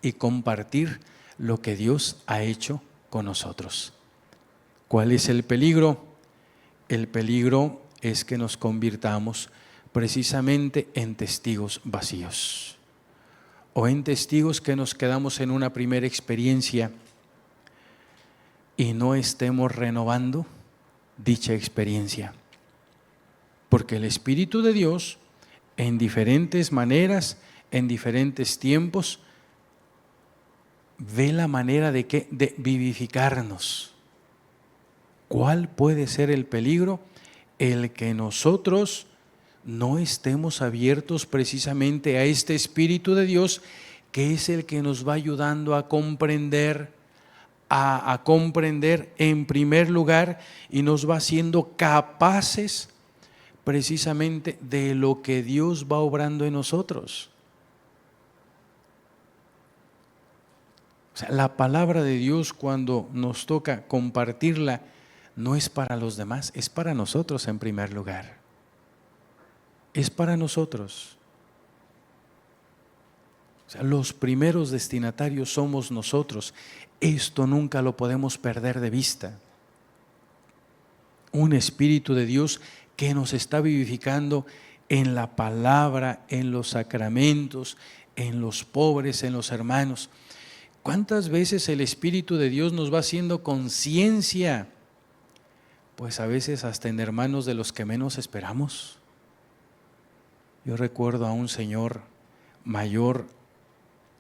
y compartir lo que Dios ha hecho con nosotros. ¿Cuál es el peligro? El peligro es que nos convirtamos precisamente en testigos vacíos o en testigos que nos quedamos en una primera experiencia y no estemos renovando dicha experiencia. Porque el Espíritu de Dios, en diferentes maneras, en diferentes tiempos, ve la manera de vivificarnos. ¿Cuál puede ser el peligro? El que nosotros no estemos abiertos precisamente a este Espíritu de Dios, que es el que nos va ayudando a comprender en primer lugar y nos va haciendo capaces precisamente de lo que Dios va obrando en nosotros. O sea, la palabra de Dios, cuando nos toca compartirla, no es para los demás, es para nosotros en primer lugar. Es para nosotros. O sea, los primeros destinatarios somos nosotros. Esto nunca lo podemos perder de vista. Un Espíritu de Dios que nos está vivificando en la palabra, en los sacramentos, en los pobres, en los hermanos. ¿Cuántas veces el Espíritu de Dios nos va haciendo conciencia? Pues a veces hasta en hermanos de los que menos esperamos. Yo recuerdo a un señor mayor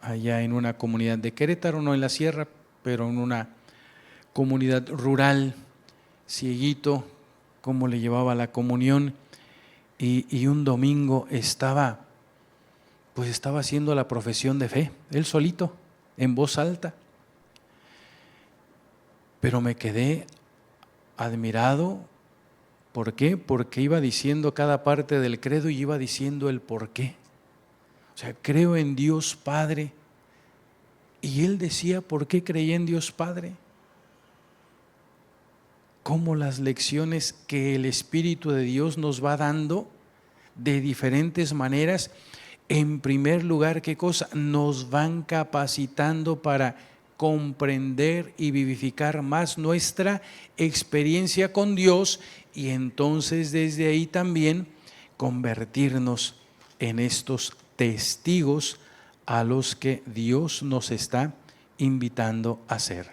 allá en una comunidad de Querétaro, no en la sierra, pero en una comunidad rural, cieguito, cómo le llevaba la comunión, y un domingo estaba haciendo la profesión de fe, él solito, en voz alta. Pero me quedé admirado. ¿Por qué? Porque iba diciendo cada parte del credo y iba diciendo el por qué. O sea, creo en Dios Padre. Y él decía, ¿por qué creía en Dios Padre? Cómo las lecciones que el Espíritu de Dios nos va dando de diferentes maneras, en primer lugar, ¿qué cosa? Nos van capacitando para comprender y vivificar más nuestra experiencia con Dios y entonces desde ahí también convertirnos en estos testigos a los que Dios nos está invitando a ser.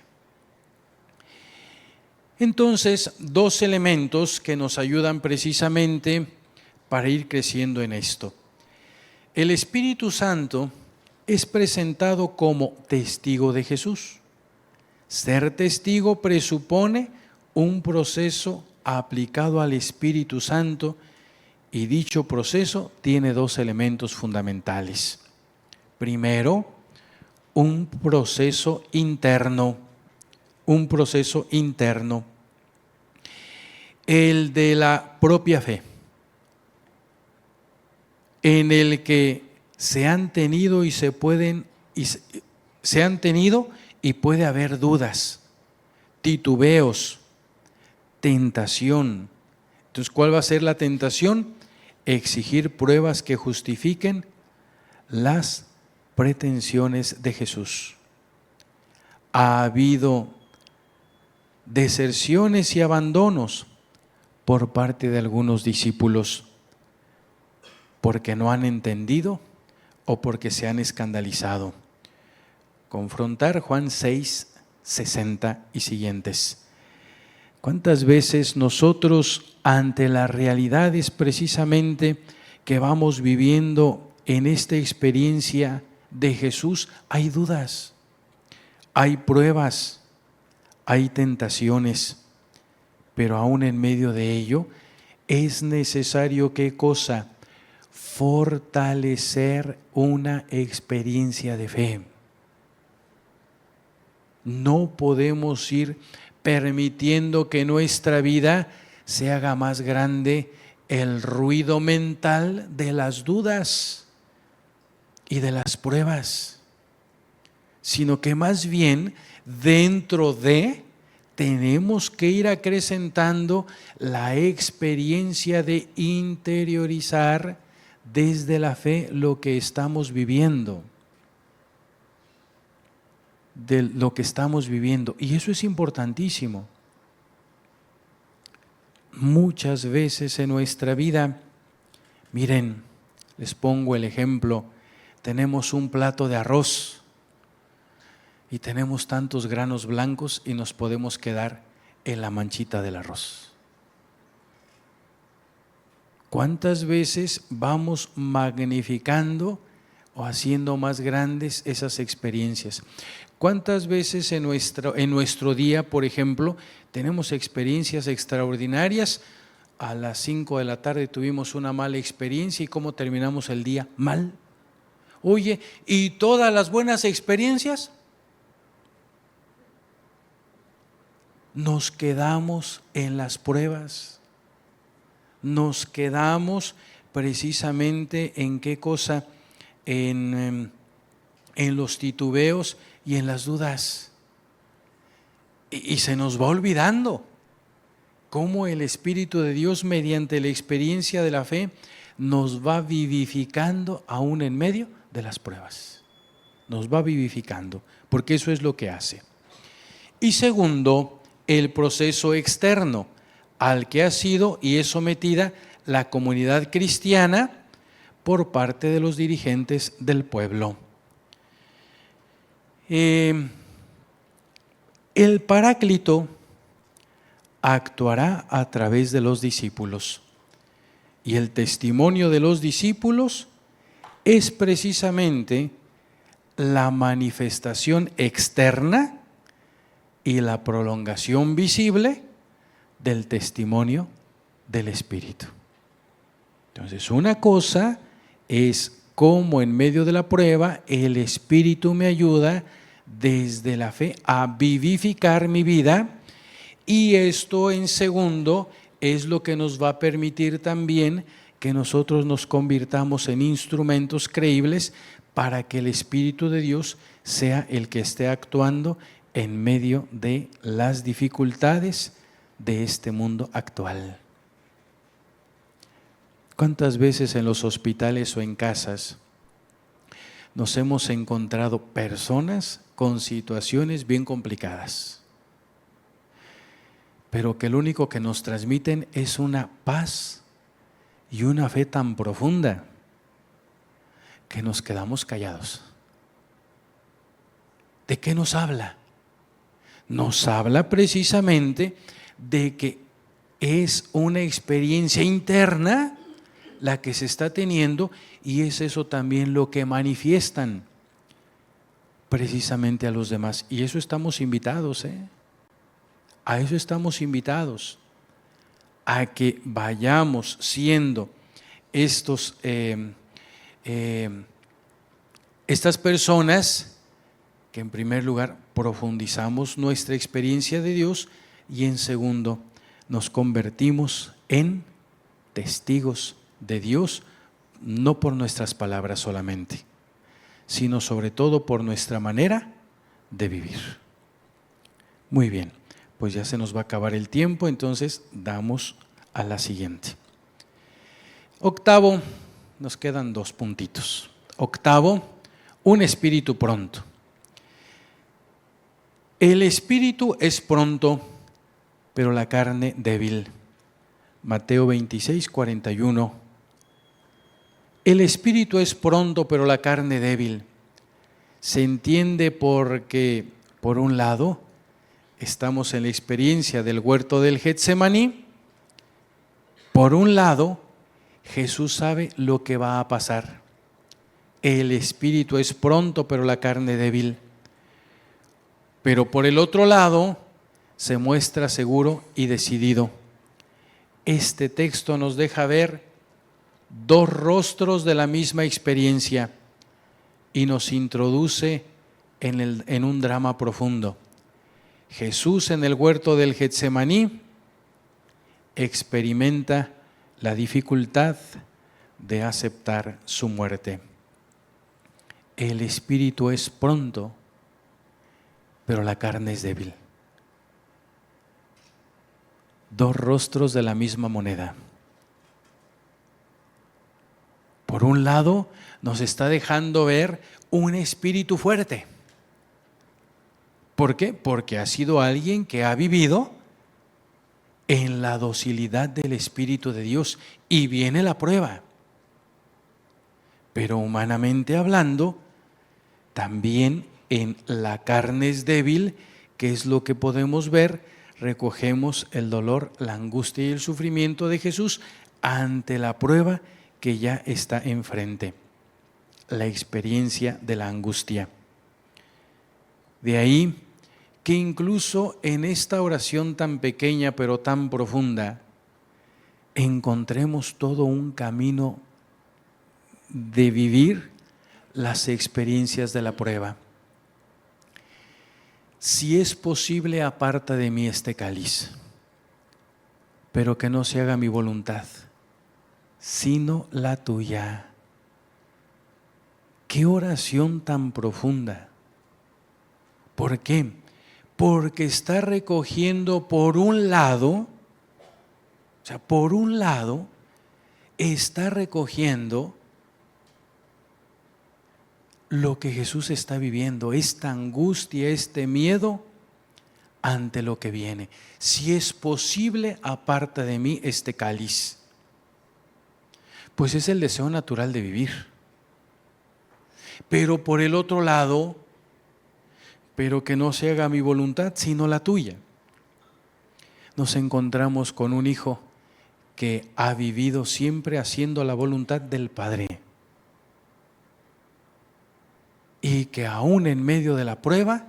Entonces, dos elementos que nos ayudan precisamente para ir creciendo en esto. El Espíritu Santo es presentado como testigo de Jesús. Ser testigo presupone un proceso aplicado al Espíritu Santo y dicho proceso tiene dos elementos fundamentales. Primero, un proceso interno, el de la propia fe, en el que se han tenido y puede haber dudas, titubeos, tentación. Entonces, ¿cuál va a ser la tentación? Exigir pruebas que justifiquen las pretensiones de Jesús. Ha habido deserciones y abandonos por parte de algunos discípulos porque no han entendido o porque se han escandalizado. Confrontar Juan 6, 60 y siguientes. ¿Cuántas veces nosotros ante las realidades precisamente que vamos viviendo en esta experiencia de Jesús hay dudas, hay pruebas, hay tentaciones, pero aún en medio de ello es necesario ¿qué cosa? Fortalecer una experiencia de fe. No podemos ir permitiendo que nuestra vida se haga más grande el ruido mental de las dudas y de las pruebas, sino que más bien dentro de tenemos que ir acrecentando la experiencia de interiorizar, desde la fe lo que estamos viviendo. De lo que estamos viviendo. Y eso es importantísimo. Muchas veces en nuestra vida, miren, les pongo el ejemplo, tenemos un plato de arroz y tenemos tantos granos blancos y nos podemos quedar en la manchita del arroz. ¿Cuántas veces vamos magnificando o haciendo más grandes esas experiencias? ¿Cuántas veces en nuestro día, por ejemplo, tenemos experiencias extraordinarias? A las 5 de la tarde tuvimos una mala experiencia y ¿cómo terminamos el día? Mal. Oye, ¿y todas las buenas experiencias? Nos quedamos en las pruebas. Nos quedamos precisamente en qué cosa, en los titubeos y en las dudas. Y se nos va olvidando cómo el Espíritu de Dios, mediante la experiencia de la fe, nos va vivificando aún en medio de las pruebas. Nos va vivificando, porque eso es lo que hace. Y segundo, el proceso externo al que ha sido y es sometida la comunidad cristiana por parte de los dirigentes del pueblo. El Paráclito actuará a través de los discípulos y el testimonio de los discípulos es precisamente la manifestación externa y la prolongación visible del testimonio del Espíritu. Entonces, una cosa es cómo en medio de la prueba el Espíritu me ayuda desde la fe a vivificar mi vida, y esto en segundo es lo que nos va a permitir también que nosotros nos convirtamos en instrumentos creíbles para que el Espíritu de Dios sea el que esté actuando en medio de las dificultades de este mundo actual. ¿Cuántas veces en los hospitales o en casas nos hemos encontrado personas con situaciones bien complicadas, pero que lo único que nos transmiten es una paz y una fe tan profunda que nos quedamos callados? ¿De qué nos habla? Nos habla precisamente de que es una experiencia interna la que se está teniendo, y es eso también lo que manifiestan precisamente a los demás. Y eso estamos invitados, a eso estamos invitados, a que vayamos siendo estas personas que en primer lugar profundizamos nuestra experiencia de Dios y en segundo nos convertimos en testigos de Dios, no por nuestras palabras solamente, sino sobre todo por nuestra manera de vivir. Muy bien, pues ya se nos va a acabar el tiempo, entonces damos a la siguiente. Octavo, nos quedan 2 puntitos. Octavo, un espíritu pronto. El espíritu es pronto, pero la carne débil. Mateo 26, 41. El espíritu es pronto, pero la carne débil. Se entiende porque, por un lado, estamos en la experiencia del huerto del Getsemaní. Por un lado, Jesús sabe lo que va a pasar. El espíritu es pronto, pero la carne débil. Pero por el otro lado, se muestra seguro y decidido. Este texto nos deja ver 2 rostros de la misma experiencia y nos introduce en un drama profundo. Jesús en el huerto del Getsemaní experimenta la dificultad de aceptar su muerte. El espíritu es pronto, pero la carne es débil. 2 rostros de la misma moneda. Por un lado, nos está dejando ver un espíritu fuerte. ¿Por qué? Porque ha sido alguien que ha vivido en la docilidad del Espíritu de Dios. Y viene la prueba. Pero humanamente hablando, también en la carne es débil, que es lo que podemos ver, recogemos el dolor, la angustia y el sufrimiento de Jesús ante la prueba que ya está enfrente, la experiencia de la angustia. De ahí que incluso en esta oración tan pequeña pero tan profunda, encontremos todo un camino de vivir las experiencias de la prueba. Si es posible, aparta de mí este cáliz, pero que no se haga mi voluntad, sino la tuya. ¡Qué oración tan profunda! ¿Por qué? Porque está recogiendo por un lado, está recogiendo lo que Jesús está viviendo, esta angustia, este miedo ante lo que viene. Si es posible, aparta de mí este cáliz. Pues es el deseo natural de vivir. Pero por el otro lado, pero que no se haga mi voluntad, sino la tuya. Nos encontramos con un hijo que ha vivido siempre haciendo la voluntad del Padre. Y que aún en medio de la prueba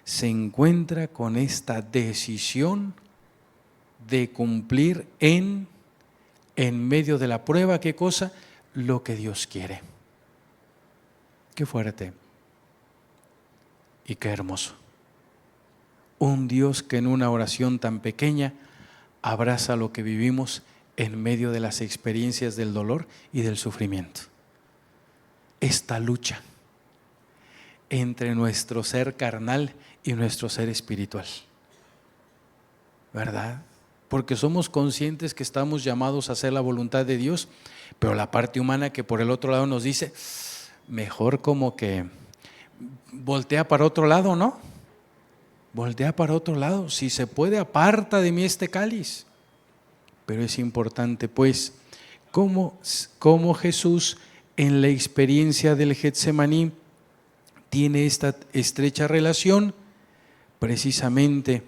se encuentra con esta decisión de cumplir en medio de la prueba, ¿qué cosa? Lo que Dios quiere. Qué fuerte y qué hermoso. Un Dios que en una oración tan pequeña abraza lo que vivimos en medio de las experiencias del dolor y del sufrimiento. Esta lucha entre nuestro ser carnal y nuestro ser espiritual, ¿verdad? Porque somos conscientes que estamos llamados a hacer la voluntad de Dios, pero la parte humana que por el otro lado nos dice, mejor como que voltea para otro lado, ¿no? Voltea para otro lado, si se puede, aparta de mí este cáliz. Pero es importante, pues, cómo Jesús en la experiencia del Getsemaní tiene esta estrecha relación precisamente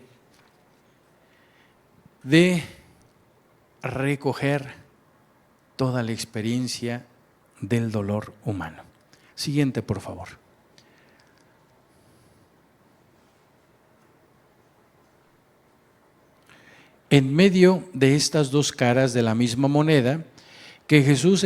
de recoger toda la experiencia del dolor humano. Siguiente, por favor. En medio de estas dos caras de la misma moneda, que Jesús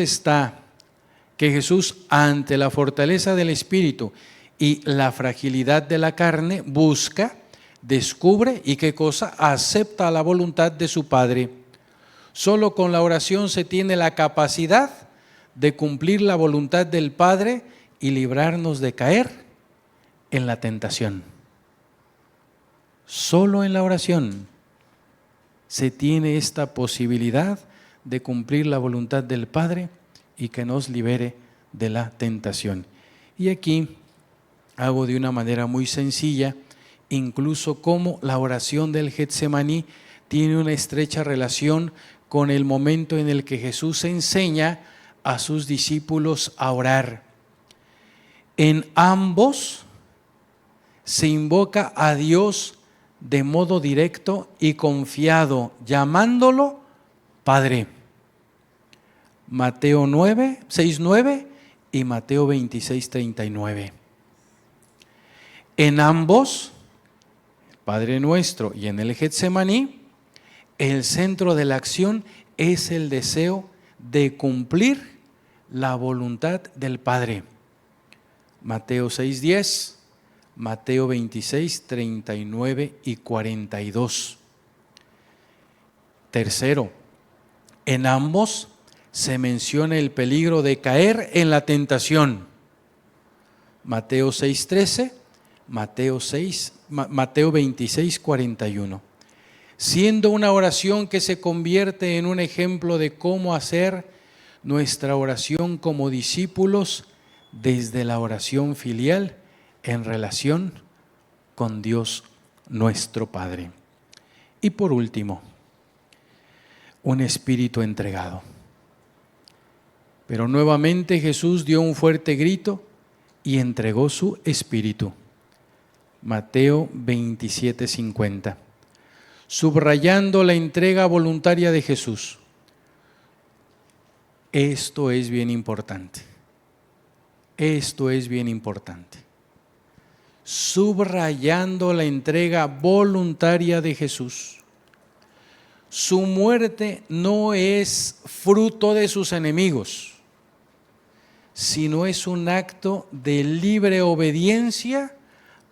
ante la fortaleza del Espíritu y la fragilidad de la carne busca, descubre y ¿qué cosa? Acepta la voluntad de su Padre. Solo con la oración se tiene la capacidad de cumplir la voluntad del Padre y librarnos de caer en la tentación. Solo en la oración se tiene esta posibilidad de cumplir la voluntad del Padre y que nos libere de la tentación. Y aquí hago de una manera muy sencilla, incluso como la oración del Getsemaní tiene una estrecha relación con el momento en el que Jesús enseña a sus discípulos a orar. En ambos se invoca a Dios de modo directo y confiado, llamándolo Padre. Mateo 6:9 y Mateo 26:39. En ambos, Padre Nuestro y en el Getsemaní, el centro de la acción es el deseo de cumplir la voluntad del Padre. Mateo 6:10, Mateo 26:39 y 42. Tercero, en ambos se menciona el peligro de caer en la tentación. Mateo 6:13, Mateo 26:41. Siendo una oración que se convierte en un ejemplo de cómo hacer nuestra oración como discípulos desde la oración filial en relación con Dios nuestro Padre. Y por último, un espíritu entregado. Pero nuevamente Jesús dio un fuerte grito y entregó su espíritu. Mateo 27:50. Subrayando la entrega voluntaria de Jesús. Esto es bien importante. Esto es bien importante. Subrayando la entrega voluntaria de Jesús. Su muerte no es fruto de sus enemigos, sino es un acto de libre obediencia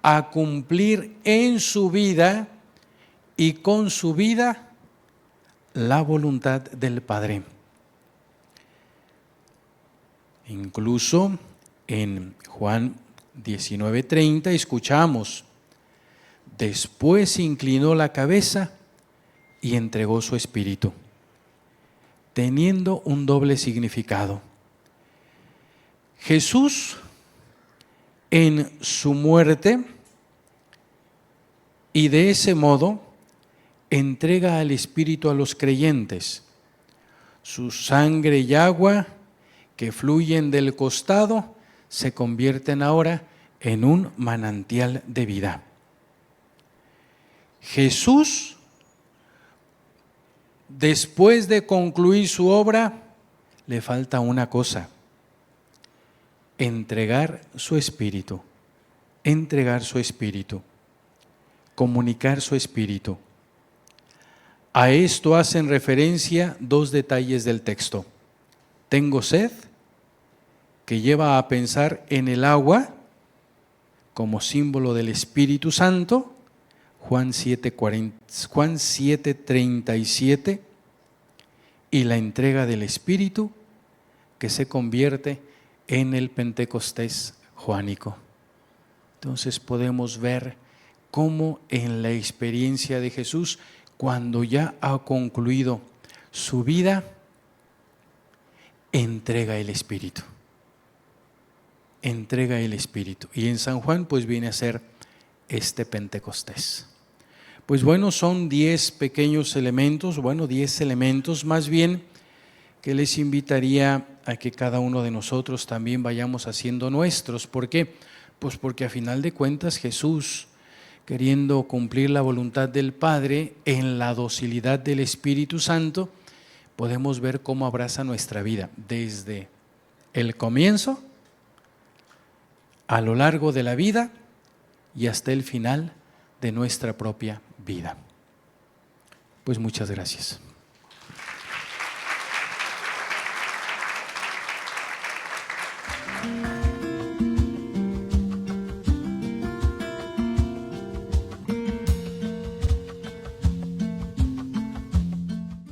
a cumplir en su vida y con su vida la voluntad del Padre. Incluso en Juan 19:30 escuchamos: después inclinó la cabeza y entregó su espíritu, teniendo un doble significado. Jesús, en su muerte, y de ese modo entrega al Espíritu a los creyentes. Su sangre y agua que fluyen del costado se convierten ahora en un manantial de vida. Jesús, después de concluir su obra, le falta una cosa: entregar su espíritu, comunicar su espíritu. A esto hacen referencia dos detalles del texto. Tengo sed, que lleva a pensar en el agua como símbolo del Espíritu Santo, Juan 7:37, y la entrega del Espíritu que se convierte en el Pentecostés juánico. Entonces podemos ver cómo en la experiencia de Jesús, cuando ya ha concluido su vida, entrega el Espíritu. Entrega el Espíritu. Y en San Juan pues viene a ser este Pentecostés. Pues bueno, son 10 pequeños elementos, 10 elementos más bien, que les invitaría a que cada uno de nosotros también vayamos haciendo nuestros. ¿Por qué? Pues porque a final de cuentas Jesús, queriendo cumplir la voluntad del Padre en la docilidad del Espíritu Santo, podemos ver cómo abraza nuestra vida desde el comienzo, a lo largo de la vida y hasta el final de nuestra propia vida. Pues muchas gracias.